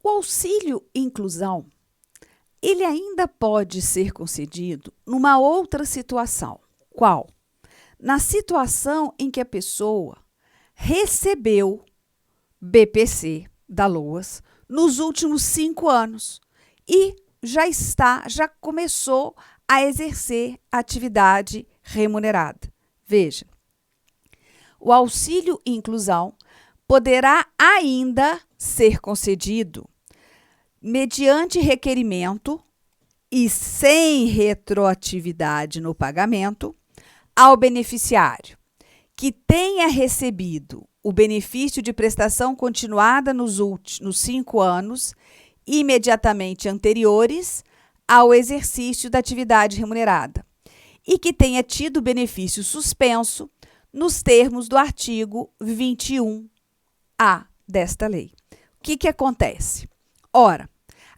O auxílio inclusão, ele ainda pode ser concedido numa outra situação. Qual? Na situação em que a pessoa recebeu BPC da LOAS nos últimos 5 anos e já começou a exercer atividade remunerada. Veja, o auxílio inclusão poderá ainda ser concedido mediante requerimento e sem retroatividade no pagamento ao beneficiário que tenha recebido o benefício de prestação continuada nos 5 anos imediatamente anteriores ao exercício da atividade remunerada e que tenha tido benefício suspenso nos termos do artigo 21A desta lei. O que acontece? Ora,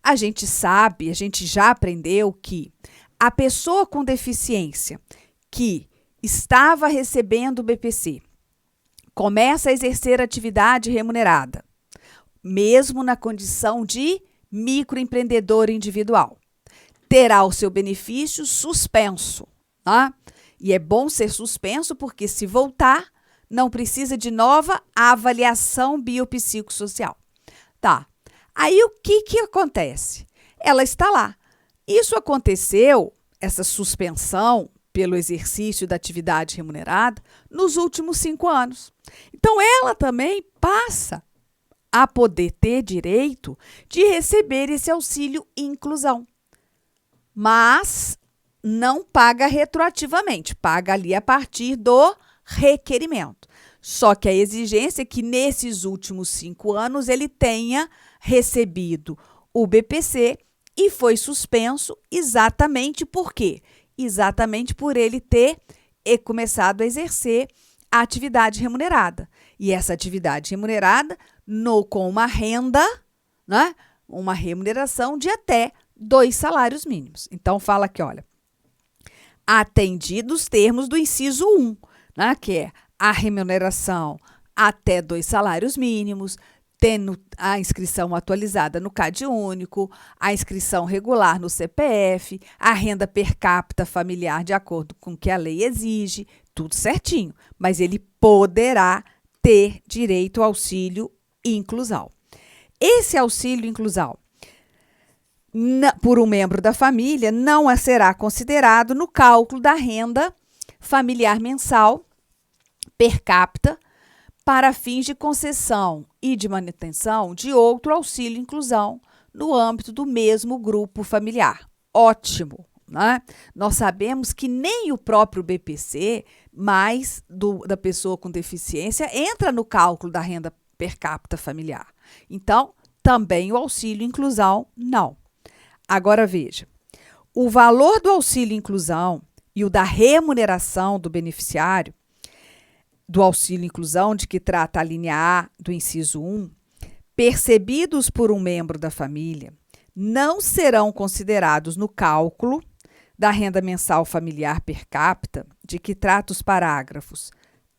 a gente sabe, a gente já aprendeu que a pessoa com deficiência que estava recebendo o BPC começa a exercer atividade remunerada, mesmo na condição de microempreendedor individual, terá o seu benefício suspenso, tá? E é bom ser suspenso porque, se voltar, não precisa de nova avaliação biopsicossocial. Tá. Aí, o que acontece? Ela está lá. Isso aconteceu, essa suspensão pelo exercício da atividade remunerada, nos últimos 5 anos. Então, ela também passa a poder ter direito de receber esse auxílio inclusão. Mas não paga retroativamente, paga ali a partir do requerimento. Só que a exigência é que nesses últimos 5 anos ele tenha recebido o BPC e foi suspenso exatamente por quê? Exatamente por ele ter começado a exercer a atividade remunerada. E essa atividade remunerada com uma renda, né? Uma remuneração de até 2 salários mínimos. Então, fala aqui, olha, atendidos os termos do inciso 1, né, que é a remuneração até 2 salários mínimos, tendo a inscrição atualizada no CAD único, a inscrição regular no CPF, a renda per capita familiar de acordo com o que a lei exige, tudo certinho, mas ele poderá ter direito ao auxílio inclusão. Esse auxílio inclusão por um membro da família não será considerado no cálculo da renda familiar mensal per capita para fins de concessão e de manutenção de outro auxílio inclusão no âmbito do mesmo grupo familiar. Ótimo, né? Nós sabemos que nem o próprio BPC, mais da pessoa com deficiência, entra no cálculo da renda per capita familiar. Então, também o auxílio inclusão não. Agora veja, o valor do auxílio inclusão e o da remuneração do beneficiário do auxílio inclusão, de que trata a linha A do inciso 1, percebidos por um membro da família, não serão considerados no cálculo da renda mensal familiar per capita, de que trata os parágrafos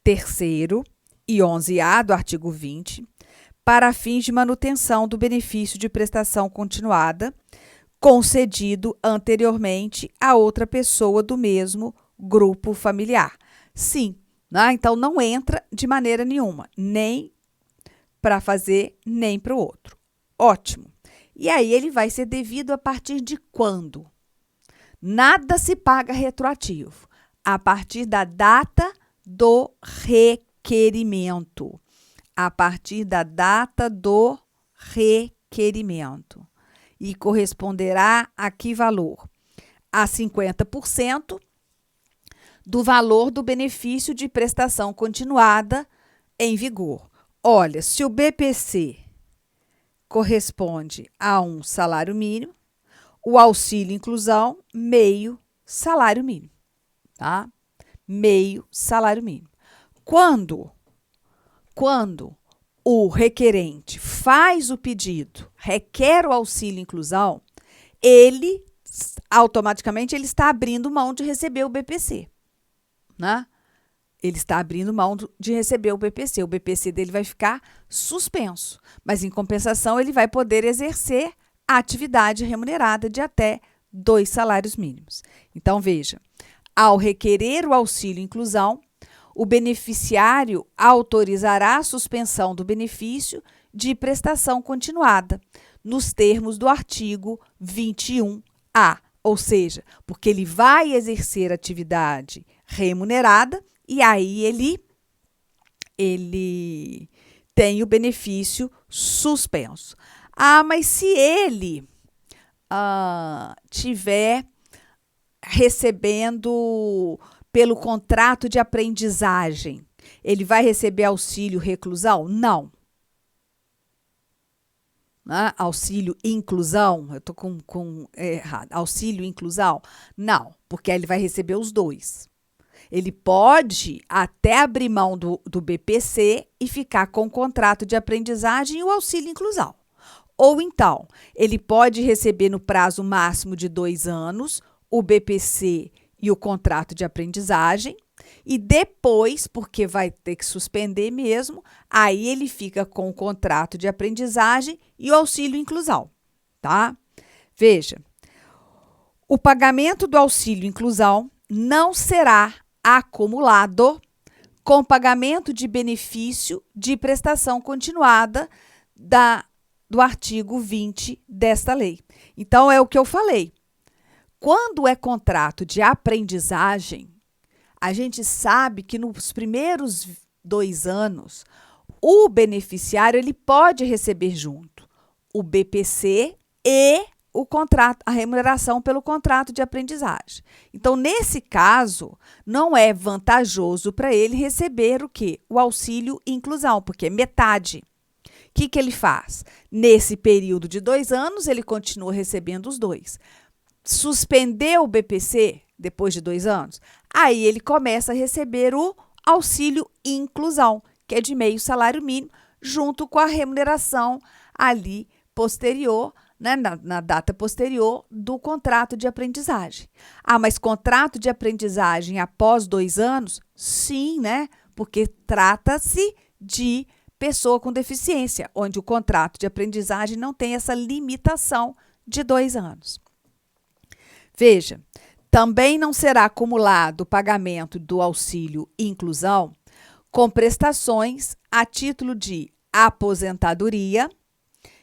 3º e 11A do artigo 20, para fins de manutenção do benefício de prestação continuada concedido anteriormente a outra pessoa do mesmo grupo familiar. Sim, né? Então não entra de maneira nenhuma, nem para fazer, nem para o outro. Ótimo. E aí ele vai ser devido a partir de quando? Nada se paga retroativo. A partir da data do requerimento. A partir da data do requerimento. E corresponderá a que valor? A 50% do valor do benefício de prestação continuada em vigor. Olha, se o BPC corresponde a um salário mínimo, o auxílio inclusão, meio salário mínimo, tá? Meio salário mínimo. Quando o requerente faz o pedido, requer o auxílio inclusão, ele automaticamente está abrindo mão de receber o BPC, né? Ele está abrindo mão de receber o BPC. O BPC dele vai ficar suspenso, mas em compensação ele vai poder exercer a atividade remunerada de até 2 salários mínimos. Então, veja, ao requerer o auxílio inclusão, o beneficiário autorizará a suspensão do benefício de prestação continuada, nos termos do artigo 21A, ou seja, porque ele vai exercer atividade remunerada e aí ele tem o benefício suspenso. Ah, mas se ele tiver recebendo pelo contrato de aprendizagem, ele vai receber auxílio reclusão? Não. Auxílio inclusão, eu estou com errado. Auxílio inclusão? Não, porque aí ele vai receber os dois. Ele pode até abrir mão do BPC e ficar com o contrato de aprendizagem e o auxílio inclusão. Ou então, ele pode receber no prazo máximo de 2 anos o BPC e o contrato de aprendizagem, e depois, porque vai ter que suspender mesmo, aí ele fica com o contrato de aprendizagem e o auxílio inclusão, tá? Veja, o pagamento do auxílio inclusão não será acumulado com pagamento de benefício de prestação continuada do artigo 20 desta lei. Então, é o que eu falei. Quando é contrato de aprendizagem, a gente sabe que nos primeiros 2 anos, o beneficiário ele pode receber junto o BPC e o contrato, a remuneração pelo contrato de aprendizagem. Então, nesse caso, não é vantajoso para ele receber o quê? O auxílio inclusão, porque é metade. O que ele faz? Nesse período de 2 anos, ele continua recebendo os 2. Suspendeu o BPC depois de 2 anos, aí ele começa a receber o auxílio inclusão, que é de meio salário mínimo, junto com a remuneração ali posterior, né, na data posterior do contrato de aprendizagem. Ah, mas contrato de aprendizagem após 2 anos? Sim, né? Porque trata-se de pessoa com deficiência, onde o contrato de aprendizagem não tem essa limitação de 2 anos. Veja, também não será acumulado o pagamento do auxílio inclusão com prestações a título de aposentadoria,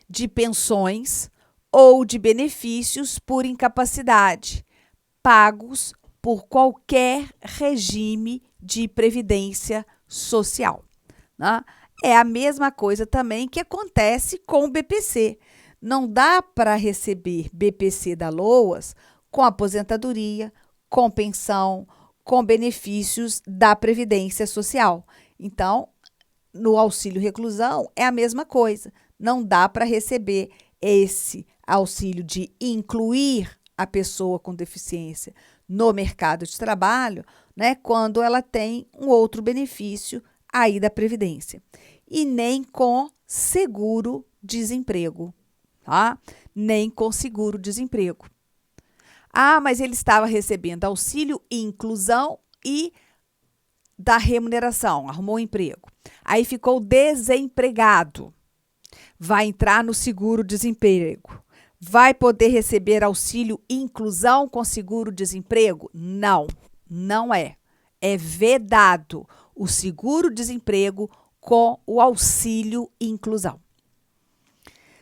de pensões ou de benefícios por incapacidade, pagos por qualquer regime de previdência social, né? É a mesma coisa também que acontece com o BPC. Não dá para receber BPC da LOAS com aposentadoria, com pensão, com benefícios da Previdência Social. Então, no auxílio reclusão é a mesma coisa. Não dá para receber esse auxílio de incluir a pessoa com deficiência no mercado de trabalho, né, quando ela tem um outro benefício aí da Previdência. E nem com seguro-desemprego, tá? Nem com seguro-desemprego. Ah, mas ele estava recebendo auxílio inclusão e da remuneração, arrumou um emprego. Aí ficou desempregado. Vai entrar no seguro-desemprego. Vai poder receber auxílio inclusão com seguro-desemprego? Não, não é. É vedado o seguro-desemprego com o auxílio inclusão.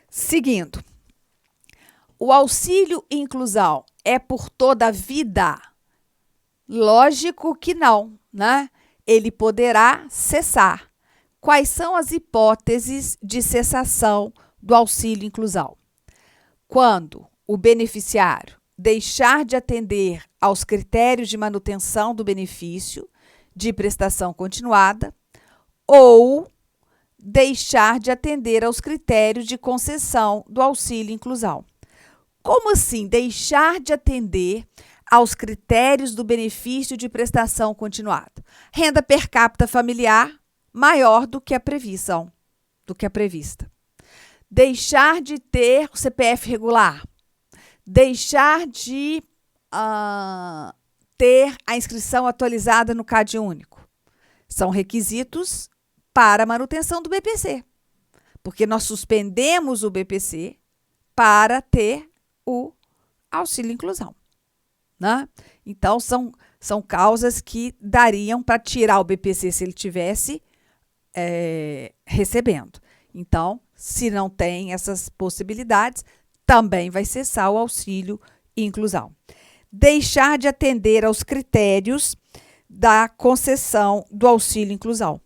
Seguindo, o auxílio inclusão é por toda a vida? Lógico que não, né? Ele poderá cessar. Quais são as hipóteses de cessação do auxílio inclusão? Quando o beneficiário deixar de atender aos critérios de manutenção do benefício de prestação continuada ou deixar de atender aos critérios de concessão do auxílio inclusão. Como assim deixar de atender aos critérios do benefício de prestação continuada? Renda per capita familiar maior do que a prevista. Deixar de ter o CPF regular. Deixar de ter a inscrição atualizada no CadÚnico. São requisitos para a manutenção do BPC, porque nós suspendemos o BPC para ter o auxílio inclusão, né? Então, são causas que dariam para tirar o BPC se ele tivesse recebendo. Então, se não tem essas possibilidades, também vai cessar o auxílio inclusão. Deixar de atender aos critérios da concessão do auxílio inclusão.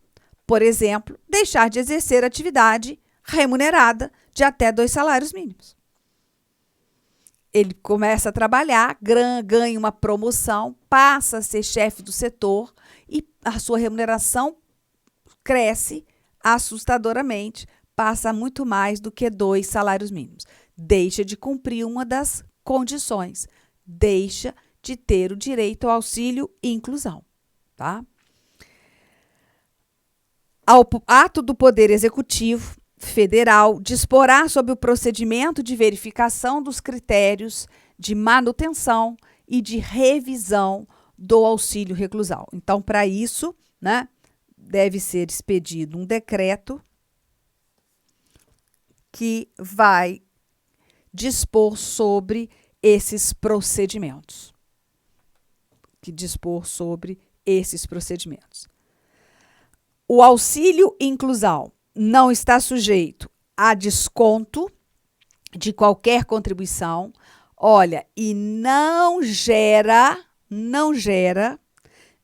Por exemplo, deixar de exercer atividade remunerada de até 2 salários mínimos. Ele começa a trabalhar, ganha uma promoção, passa a ser chefe do setor e a sua remuneração cresce assustadoramente, passa muito mais do que 2 salários mínimos. Deixa de cumprir uma das condições, deixa de ter o direito ao auxílio e inclusão. Tá? Ao ato do Poder Executivo Federal disporá sobre o procedimento de verificação dos critérios de manutenção e de revisão do auxílio reclusão. Então, para isso, né, deve ser expedido um decreto que vai dispor sobre esses procedimentos. O auxílio inclusão não está sujeito a desconto de qualquer contribuição, olha, e não gera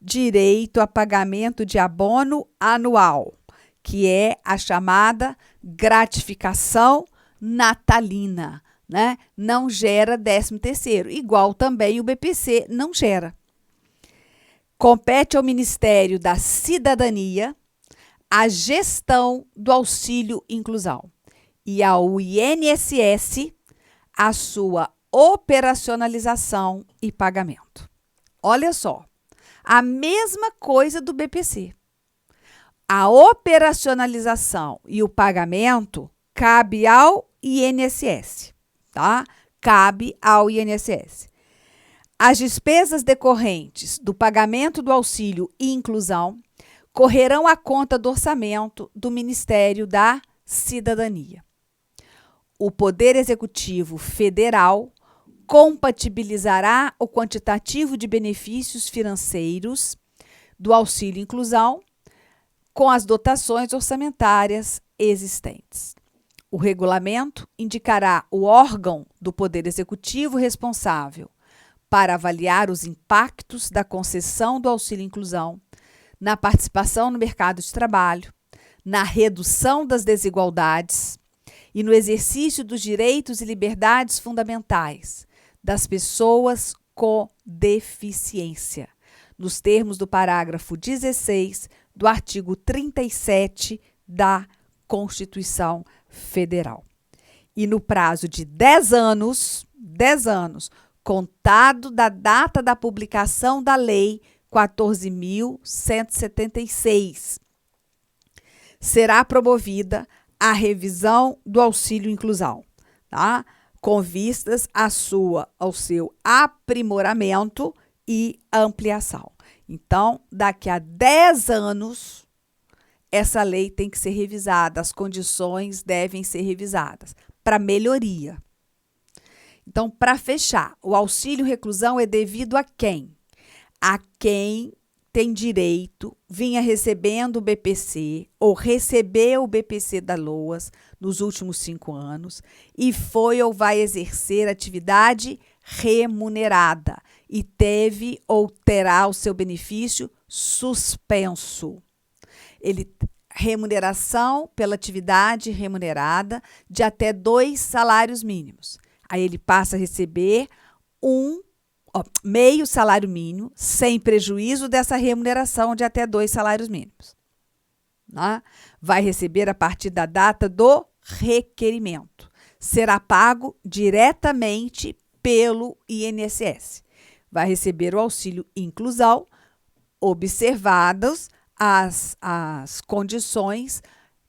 direito a pagamento de abono anual, que é a chamada gratificação natalina, né? Não gera 13º, igual também o BPC não gera. Compete ao Ministério da Cidadania a gestão do auxílio inclusão e ao INSS a sua operacionalização e pagamento. Olha só, a mesma coisa do BPC. A operacionalização e o pagamento cabe ao INSS, tá? Cabe ao INSS. As despesas decorrentes do pagamento do auxílio e inclusão correrão à conta do orçamento do Ministério da Cidadania. O Poder Executivo Federal compatibilizará o quantitativo de benefícios financeiros do auxílio inclusão com as dotações orçamentárias existentes. O regulamento indicará o órgão do Poder Executivo responsável para avaliar os impactos da concessão do auxílio inclusão na participação no mercado de trabalho, na redução das desigualdades e no exercício dos direitos e liberdades fundamentais das pessoas com deficiência, nos termos do parágrafo 16 do artigo 37 da Constituição Federal. E no prazo de 10 anos, contado da data da publicação da Lei 14.176, será promovida a revisão do auxílio inclusão, tá? Com vistas ao seu aprimoramento e ampliação. Então, daqui a 10 anos, essa lei tem que ser revisada, as condições devem ser revisadas para melhoria. Então, para fechar, o auxílio reclusão é devido a quem? A quem tem direito, vinha recebendo o BPC ou recebeu o BPC da LOAS nos últimos 5 anos e foi ou vai exercer atividade remunerada e teve ou terá o seu benefício suspenso. Remuneração pela atividade remunerada de até 2 salários mínimos. Aí ele passa a receber meio salário mínimo, sem prejuízo dessa remuneração de até 2 salários mínimos. Né? Vai receber a partir da data do requerimento. Será pago diretamente pelo INSS. Vai receber o auxílio inclusão, observadas as condições,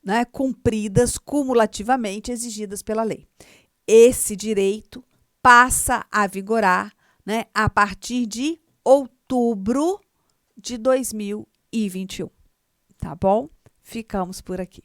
né, cumpridas cumulativamente exigidas pela lei. Esse direito passa a vigorar, né, a partir de outubro de 2021. tá bom? Ficamos por aqui.